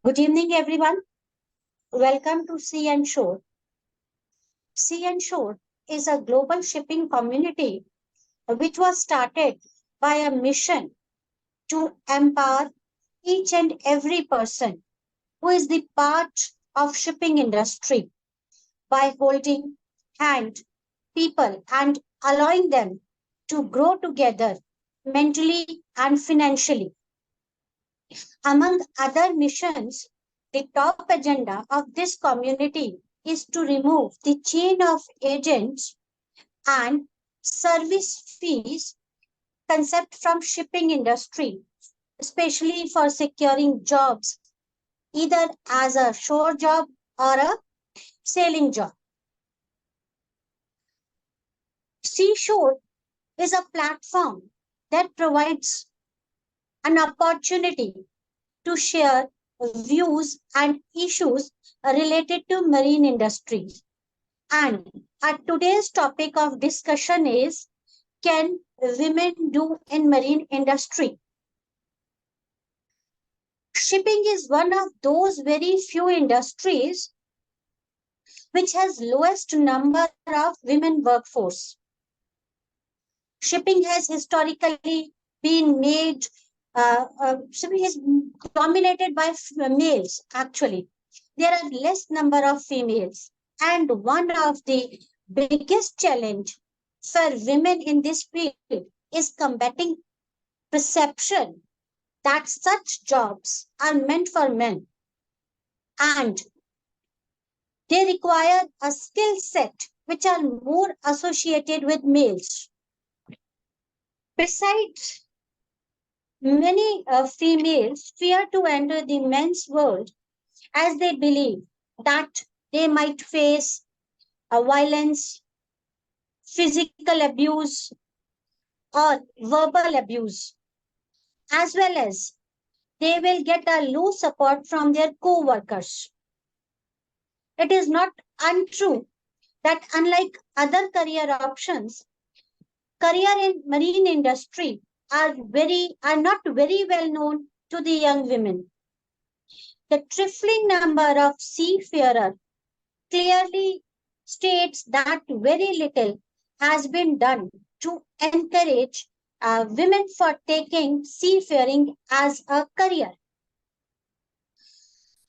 Good evening, everyone. Welcome to Sea and Shore. Sea and Shore is a global shipping community which was started by a mission to empower each and every person who is the part of shipping industry by holding hand people and allowing them to grow together mentally and financially. Among other missions, the top agenda of this community is to remove the chain of agents and service fees concept from shipping industry, especially for securing jobs, either as a shore job or a sailing job. Seashore is a platform that provides an opportunity to share views and issues related to marine industries. And our today's topic of discussion is, can women do in marine industry? Shipping is one of those very few industries which has lowest number of women workforce. Shipping has historically been made, shipping is dominated by males actually. There are less number of females. And one of the biggest challenge for women in this field is combating perception that such jobs are meant for men and they require a skill set which are more associated with males. Besides, many females fear to enter the men's world as they believe that they might face violence, physical abuse, or verbal abuse, as well as they will get a low support from their co-workers. It is not untrue that unlike other career options, career in marine industry are not very well known to the young women. The trifling number of seafarers clearly states that very little has been done to encourage women for taking seafaring as a career.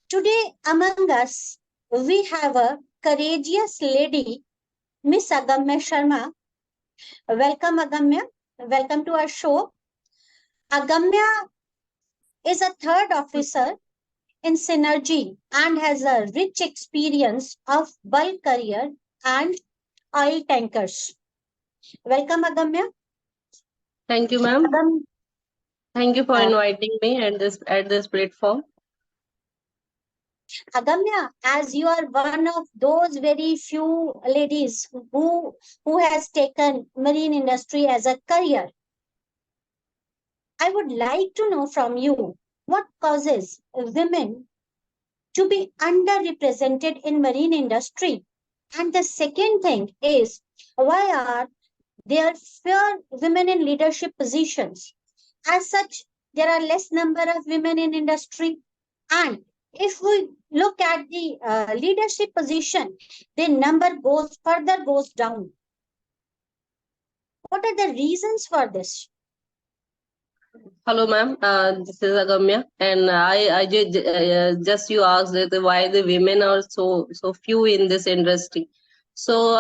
Today among us, we have a courageous lady, Miss Agamya Sharma. Welcome, Agamya. Welcome to our show. Agamya is a third officer in Synergy and has a rich experience of bulk carrier and oil tankers. Welcome, Agamya. Thank you, ma'am. Agam, Thank you for uh, inviting me at this platform. Agamya, as you are one of those very few ladies who has taken marine industry as a career, I would like to know from you what causes women to be underrepresented in marine industry. And the second thing is, why are there fewer women in leadership positions? As such, there are less number of women in industry. And if we look at the leadership position, the number further goes down. What are the reasons for this? Hello, ma'am. This is Agamya, and just you asked that why the women are so few in this industry. So,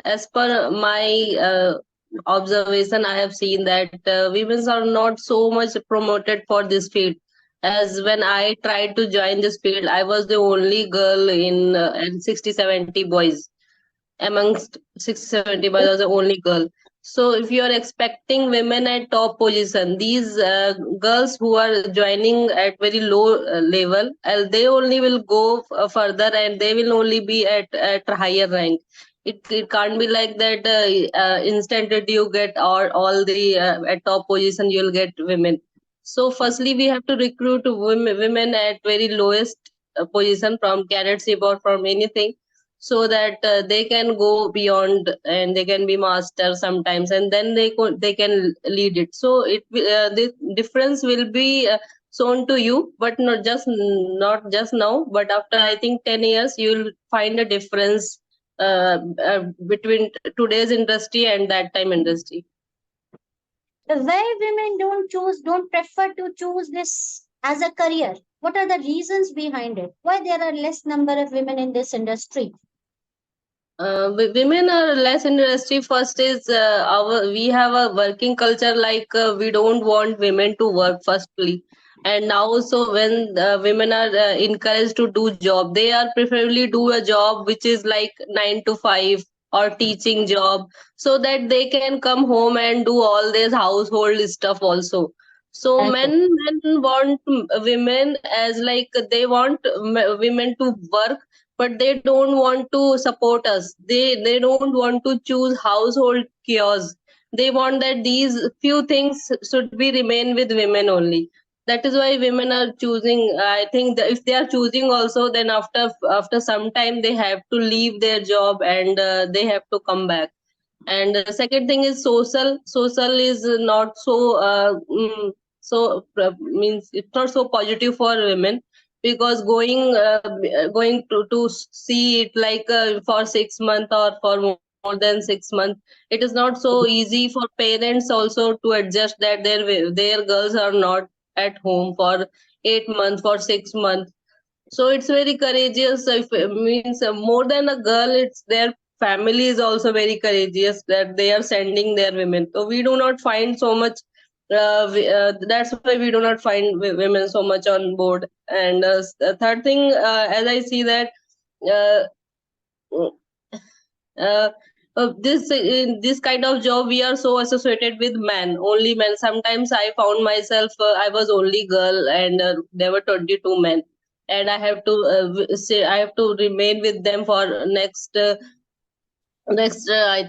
as per my observation, I have seen that women are not so much promoted for this field. As when I tried to join this field, I was the only girl in and 60-70 boys. Amongst 60-70 boys, I was the only girl. So if you are expecting women at top position, these girls who are joining at very low level, they only will go further and they will only be at a higher rank. It can't be like that instantly you get all the at top position you'll get women. So firstly we have to recruit women at very lowest position from cadetship or from anything, so that they can go beyond and they can be master sometimes, and then they can lead it. So the difference will be shown to you, but not just now, but after I think 10 years you'll find a difference between today's industry and that time industry. Why women don't prefer to choose this as a career? What are the reasons behind it? Why there are less number of women in this industry? Women are less in industry. First is we have a working culture, like we don't want women to work firstly, and now also when women are encouraged to do job, they are preferably do a job which is like 9 to 5 or teaching job, so that they can come home and do all this household stuff also. So Okay. men want women as like they want women to work, but they don't want to support us. They don't want to choose household chaos. They want that these few things should be remain with women only. That is why women are choosing. I think that if they are choosing also, then after some time they have to leave their job, and they have to come back. And the second thing is social is not so means it's not so positive for women, because going to see it like for 6 months or for more than 6 months, it is not so easy for parents also to adjust that their girls are not at home for 8 months, for 6 months. So it's very courageous. If it means more than a girl, it's their family is also very courageous that they are sending their women. So we do not find so much. That's why we do not find women so much on board. And third thing, as I see that. Uh, uh, this in this kind of job we are so associated with men, only men. Sometimes I found myself I was only girl, and there were 22 men, and I have to say I have to remain with them for next I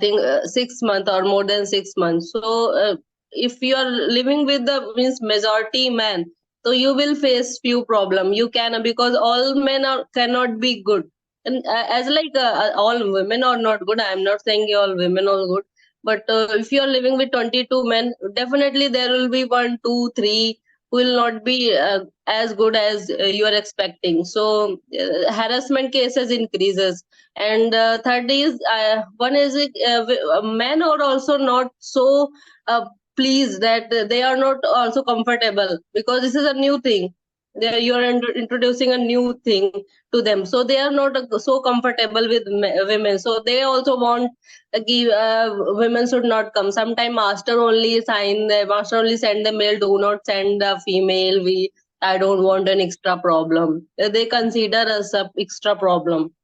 think 6 months or more than 6 months. So if you are living with the means majority man, so you will face few problem. You can, because all men are cannot be good. And as like all women are not good, I am not saying all women are good, but if you are living with 22 men, definitely there will be 1 2 3 who will not be as good as you are expecting. So harassment cases increases. And third is one is men are also not so pleased, that they are not also comfortable, because this is a new thing. You are introducing a new thing to them, so they are not so comfortable with women. So they also want give women should not come. Sometime master only send the male, do not send the female. I don't want an extra problem. They consider us a extra problem.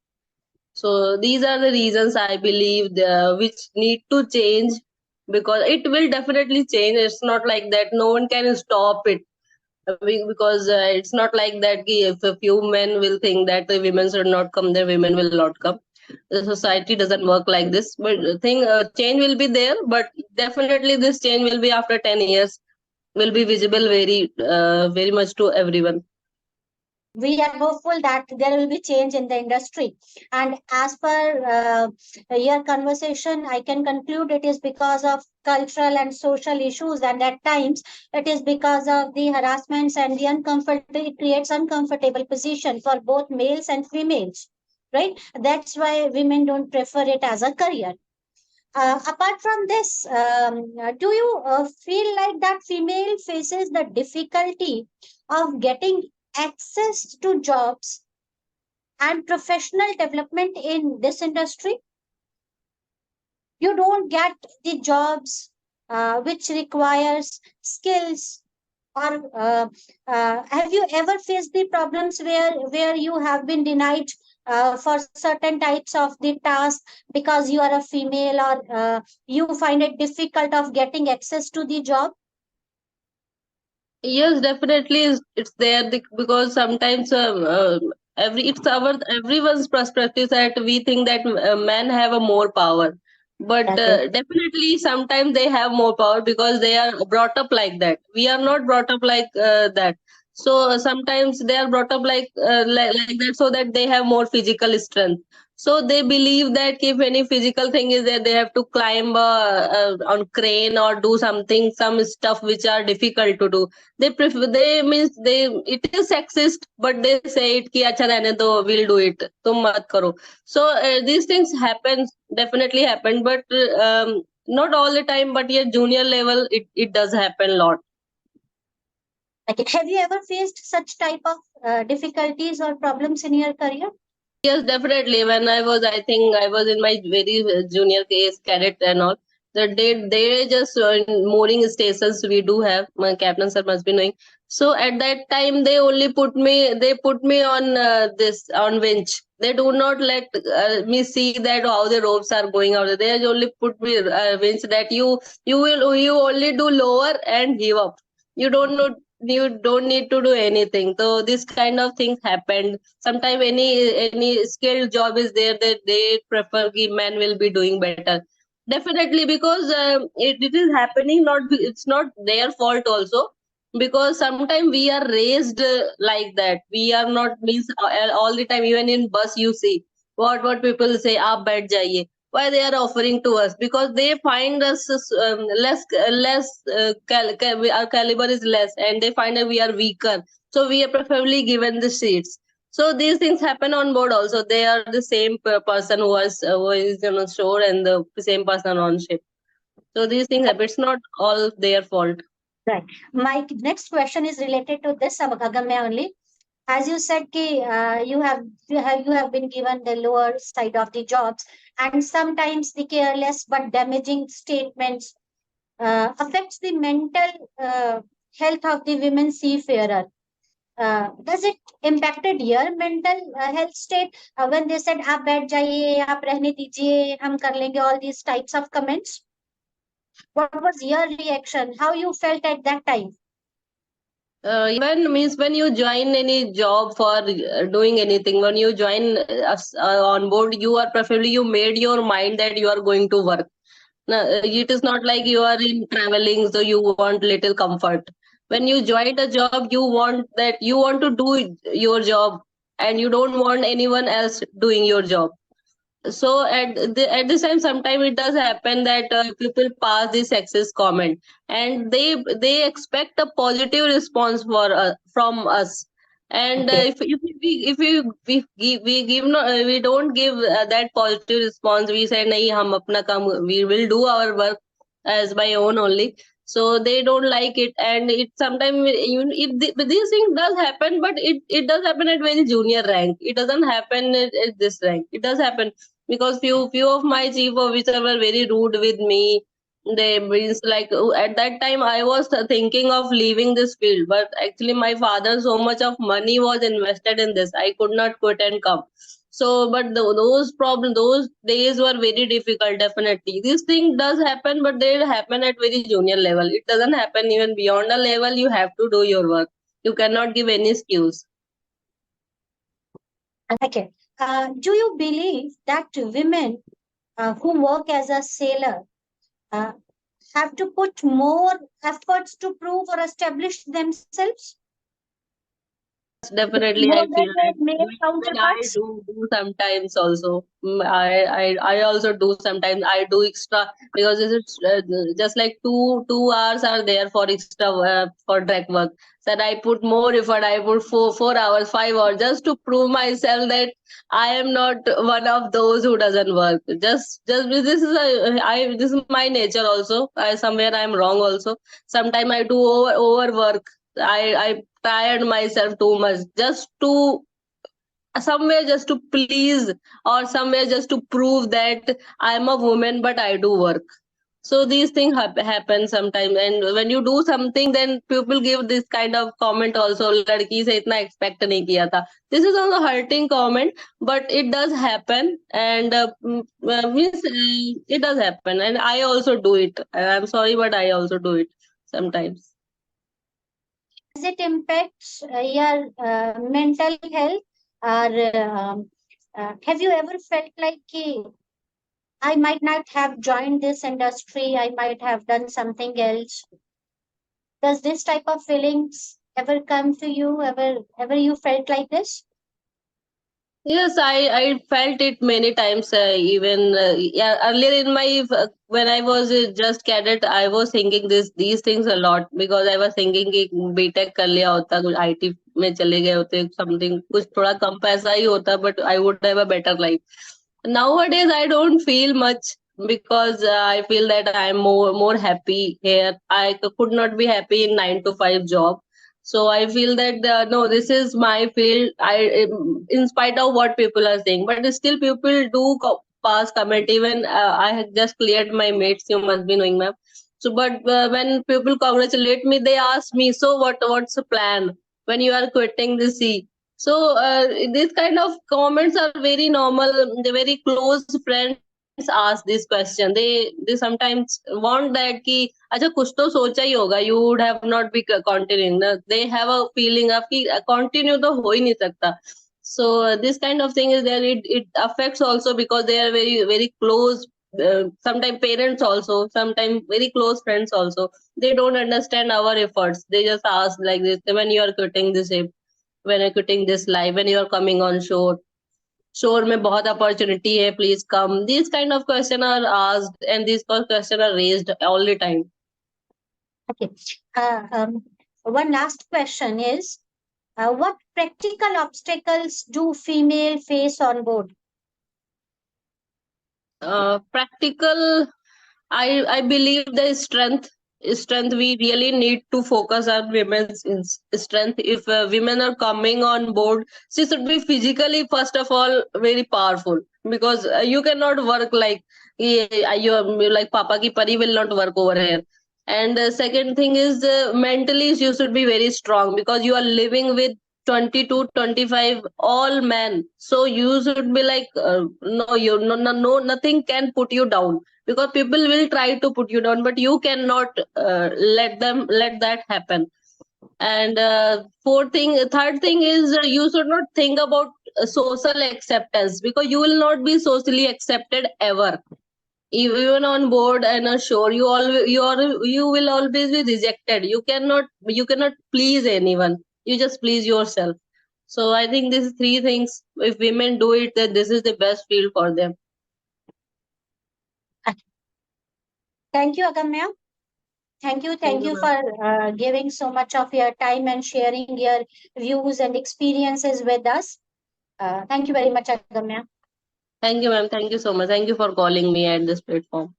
So these are the reasons I believe which need to change, because it will definitely change. It's not like that. No one can stop it. Because it's not like that. If a few men will think that the women should not come, then women will not come. The society doesn't work like this. But the thing change will be there. But definitely this change will be after 10 years. Will be visible very much to everyone. We are hopeful that there will be change in the industry. And as per your conversation, I can conclude it is because of cultural and social issues, and at times it is because of the harassments and the uncomfortable. It creates uncomfortable position for both males and females, right? That's why women don't prefer it as a career. Apart from this, do you feel like that female faces the difficulty of getting access to jobs and professional development in this industry? You don't get the jobs which requires skills, or have you ever faced the problems where you have been denied for certain types of the task because you are a female, or you find it difficult of getting access to the job? Yes, definitely it's there, because sometimes it's our everyone's perspective that we think that men have a more power, but Okay. definitely sometimes they have more power because they are brought up like that. We are not brought up like that. So sometimes they are brought up like that, so that they have more physical strength. So they believe that if any physical thing is there, they have to climb on crane or do something, some stuff which are difficult to do. They prefer, they means they, it is sexist, but they say it ki acha rehne do, we'll do it, tum mat karo. So these things happen, definitely happen, but not all the time, but yeah, junior level it does happen a lot. Okay. Have you ever faced such type of difficulties or problems in your career? Yes, definitely. When I think I was in my very junior case, cadet and all. They just in mooring stations we do have. My captain sir must be knowing. So at that time they only put me on this on winch. They do not let me see that how the ropes are going out. They only put me winch that you only do lower and give up. You don't know, you don't need to do anything. So this kind of things happened. Sometimes any skilled job is there that they prefer ki man will be doing better. Definitely, because it is happening, not it's not their fault also, because sometimes we are raised like that. We are not means all the time. Even in bus you see what people say, aap baith jaiye. Why they are offering to us? Because they find us less our caliber is less, and they find that we are weaker, so we are preferably given the seats. So these things happen on board also. They are the same person who is on a shore, and the same person on ship. So these things happen. It's not all their fault. Right. My next question is related to this, Agamya, only. As you said, you have been given the lower side of the jobs, and sometimes the careless but damaging statements affects the mental health of the women seafarer. Does it impacted your mental health state when they said आप बैठ जाइए, आप रहने दीजिए, हम कर लेंगे, all these types of comments? What was your reaction? How you felt at that time? Even means when you join any job for doing anything, when you join us on board, you are preferably, you made your mind that you are going to work. No, it is not like you are in traveling, so you want little comfort. When you join a job, you want to do your job, and you don't want anyone else doing your job. So at this time, sometimes it does happen that people pass the sexist comment, and they expect a positive response from us. And Okay. if we give no, we don't give that positive response. We say nahi, hum apna kam, we will do our work as my own only. So they don't like it, and it sometimes even but these things does happen, but it does happen at very junior rank. It doesn't happen at this rank. It does happen because few of my chief officers were very rude with me. They means like at that time I was thinking of leaving this field, but actually my father, so much of money was invested in this, I could not quit and come. So but those days were very difficult. Definitely this thing does happen, but they happen at very junior level. It doesn't happen even beyond a level. You have to do your work. You cannot give any excuse. Okay. Do you believe that women who work as a sailor uh, have to put more efforts to prove or establish themselves Definitely, more I than feel their like male when I counterparts? do sometimes also. I also do sometimes. I do extra because this is just like 2 hours are there for extra for deck work. So I put more effort. I put 4 hours, 5 hours just to prove myself that I am not one of those who doesn't work. Just this is my nature also. Somewhere I'm wrong also. Sometimes I do overwork. I tired myself too much just to somewhere just to please, or somewhere just to prove that I'm a woman but I do work. So these things happen sometimes, and when you do something, then people give this kind of comment also, ladki se itna expect nahi kiya tha. This is also hurting comment, but it does happen, and means it does happen, and I also do it. I'm sorry, but I also do it sometimes. Does it impact your mental health? Or have you ever felt like I might not have joined this industry, I might have done something else? Does this type of feelings ever come to you? Ever you felt like this? Yes, I felt it many times. Even yeah, earlier in my when I was just cadet, I was thinking these things a lot because I was thinking कि BTech कर लिया होता, कुछ IT में चले गए होते, something कुछ थोड़ा कम पैसा ही होता, but I would have a better life. Nowadays, I don't feel much because I feel that I'm more happy here. I could not be happy in 9 to 5 job. So I feel that no, this is my field. In spite of what people are saying, but still people do pass comment. Even I had just cleared my mates. You must be knowing, ma'am. So, but when people congratulate me, they ask me, so what's the plan when you are quitting the sea? So these kind of comments are very normal. The very close friends ask this question. They sometimes want that कि अच्छा कुछ तो सोचा ही होगा. You would have not be continuing. They have a feeling of कि continue तो हो ही नहीं सकता. So this kind of thing is there. It affects also because they are very close. Sometimes parents also, sometimes very close friends also. They don't understand our efforts. They just ask like this when you are quitting this when you're quitting this life, when you're coming on shore में बहुत opportunity है, please come. These kind of question are asked and these question are raised all the time. Okay. One last question is, what practical obstacles do female face on board? Practical, I believe the strength we really need to focus on women's strength. If women are coming on board, she should be physically first of all very powerful because you cannot work like you like Papa ki pari will not work over here. And second thing is mentally you should be very strong because you are living with 20 to 25 all men, so you should be like no, you no nothing can put you down because people will try to put you down, but you cannot let that happen. And third thing is you should not think about social acceptance because you will not be socially accepted ever. Even on board and ashore, you will always be rejected. You cannot please anyone. You just please yourself. So I think these three things, if women do it, then this is the best field for them. Thank you, Agamya. Thank Thank you, you ma'am. for giving so much of your time and sharing your views and experiences with us. Thank you very much, Agamya. Thank you, ma'am. Thank you so much. Thank you for calling me at this platform.